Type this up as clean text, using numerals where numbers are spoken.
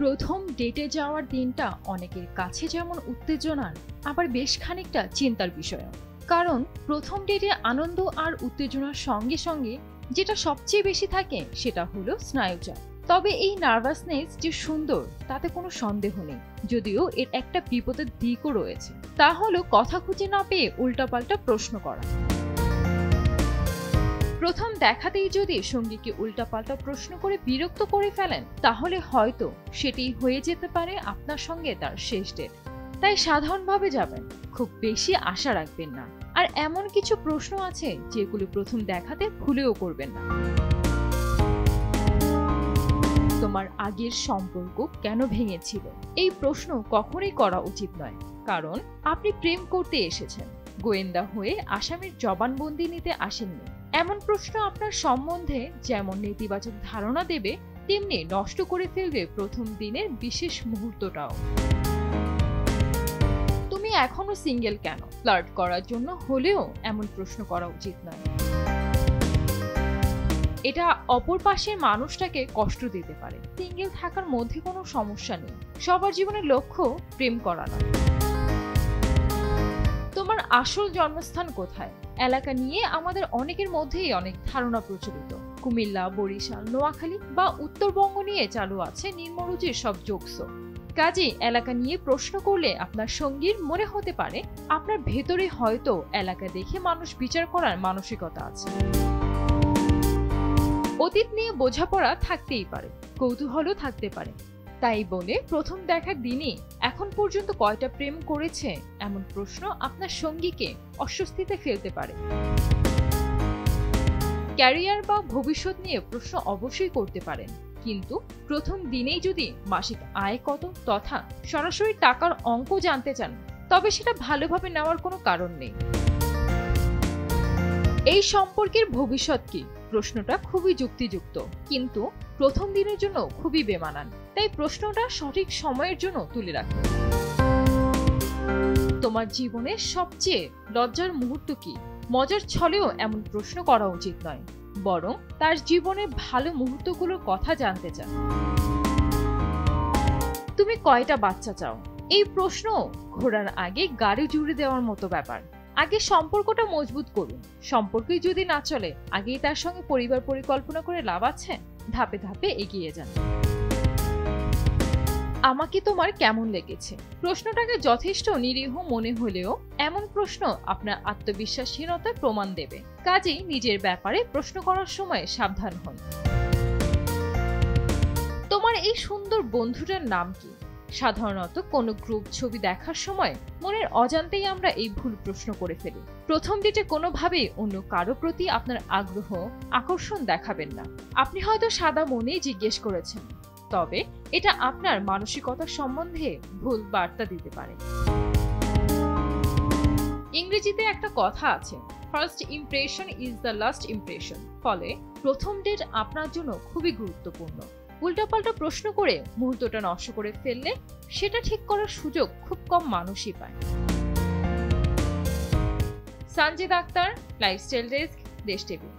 প্রথম ডেটে যাওয়ার দিনটা অনেকের কাছে যেমন উত্তেজনার, আবার বেশ খানিকটা চিন্তার বিষয়। কারণ প্রথম ডেটে আনন্দ আর উত্তেজনার সঙ্গে সঙ্গে যেটা সবচেয়ে বেশি থাকে সেটা হলো স্নায়ুচাপ। তবে এই নার্ভাসনেস যে সুন্দর তাতে কোনো সন্দেহ নেই, যদিও এর একটা বিপদের দিকও রয়েছে, তা হলো কথা খুঁজে না পেয়ে উল্টাপাল্টা প্রশ্ন করা। প্রথম দেখাতেই যদি সঙ্গীকে উল্টাপাল্টা প্রশ্ন করে বিরক্ত করে ফেলেন, তাহলে হয়তো সেটি হয়ে যেতে পারে আপনার সঙ্গে তার শেষ ডেট। তাই সাধারণভাবে যাবেন, খুব বেশি আশা রাখবেন না। আর এমন কিছু প্রশ্ন আছে যেগুলো প্রথম দেখাতে ভুলেও করবেন না। তোমার আগের সম্পর্ক কেন ভেঙেছিল? এই প্রশ্ন কখনোই করা উচিত নয়, কারণ আপনি প্রেম করতে এসেছেন, গোয়েন্দা হয়ে আসামির জবানবন্দি নিতে আসেননি। এমন প্রশ্ন আপনার সম্বন্ধে যেমন নেতিবাচক ধারণা দেবে, তেমনি নষ্ট করে ফেলবে প্রথম দিনের বিশেষ মুহূর্তটাও। তুমি এখনো সিঙ্গেল কেন? ফ্লার্ট করার জন্য হলেও এমন প্রশ্ন করা উচিত নয়। এটা অপর পাশের মানুষটাকে কষ্ট দিতে পারে। সিঙ্গেল থাকার মধ্যে কোনো সমস্যা নেই, সবার জীবনের লক্ষ্য প্রেম করা নয়। তোমার আসল জন্মস্থান কোথায়? এলাকা নিয়ে আমাদের অনেকের মধ্যেই অনেক ধারণা প্রচলিত। কুমিল্লা, বরিশাল, নোয়াখালী বা উত্তরবঙ্গ নিয়ে চালু আছে নিম্নরুচির সব জোকস। কাজে এলাকা নিয়ে প্রশ্ন করলে আপনার সঙ্গীর মনে হতে পারে আপনার ভেতরে হয়তো এলাকা দেখে মানুষ বিচার করার মানসিকতা আছে। অতীত নিয়ে বোঝাপড়া থাকতেই পারে, কৌতূহলও থাকতে পারে। তাই বলে প্রথম দেখার দিনই এখন পর্যন্ত কয়টা প্রেম করেছে এমন প্রশ্ন আপনার সঙ্গীকে অস্বস্তিতে ফেলতে পারে। ক্যারিয়ার বা ভবিষ্যৎ নিয়ে প্রশ্ন অবশ্যই করতে পারেন, কিন্তু প্রথম দিনেই যদি মাসিক আয় কত তথা সরাসরি টাকার অঙ্ক জানতে চান, তবে সেটা ভালোভাবে নেওয়ার কোনো কারণ নেই। এই সম্পর্কের ভবিষ্যৎ কি? প্রশ্নটা খুবই যুক্তিযুক্ত, কিন্তু প্রথম দিনের জন্য খুবই বেমানান। তাই প্রশ্নটা সঠিক সময়ের জন্য তুলে রাখুন। তোমার জীবনের সবচেয়ে লজ্জার মুহূর্ত কি? মজার ছলেও এমন প্রশ্ন করা উচিত নয়, বরং তার জীবনের ভালো মুহূর্তগুলোর কথা জানতে চান। তুমি কয়টা বাচ্চা চাও? এই প্রশ্ন ঘোরার আগে গাড়ি জুড়ে দেওয়ার মতো ব্যাপার। আগে সম্পর্কটা মজবুত করুন। সম্পর্কই যদি না চলে, আগেই তার সঙ্গে পরিবার পরিকল্পনা করে লাভ আছে? ধাপে ধাপে এগিয়ে যান। আমাকে তোমার কেমন লেগেছে? প্রশ্নটাকে যথেষ্ট নিরীহ মনে হলেও এমন প্রশ্ন আপনার আত্মবিশ্বাসহীনতার প্রমাণ দেবে। কাজেই নিজের ব্যাপারে প্রশ্ন করার সময় সাবধান হন। তোমার এই সুন্দর বন্ধুটার নাম কি? সাধারণত কোনো গ্রুপ ছবি দেখার সময় মনের অজান্তেই আমরা এই ভুল প্রশ্ন করে ফেলি। প্রথম ডেটে কোনোভাবেই অন্য কারো প্রতি আপনার আগ্রহ, আকর্ষণ দেখাবেন না। আপনি হয়তো সাদা মনেই জিজ্ঞেস করেছেন, তবে এটা আপনার মানসিকতার সম্বন্ধে ভুল বার্তা দিতে পারে। ইংরেজিতে একটা কথা আছে, first impression is the last impression. ফলে প্রথম ডেট আপনার জন্য খুবই গুরুত্বপূর্ণ। উল্টাপাল্টা প্রশ্ন করে মুহূর্তটা নষ্ট করে ফেললে সেটা ঠিক করার সুযোগ খুব কম মানুষই পায়। সানজিদ আক্তার, লাইফস্টাইল ডেস্ক, দেশ টিভি।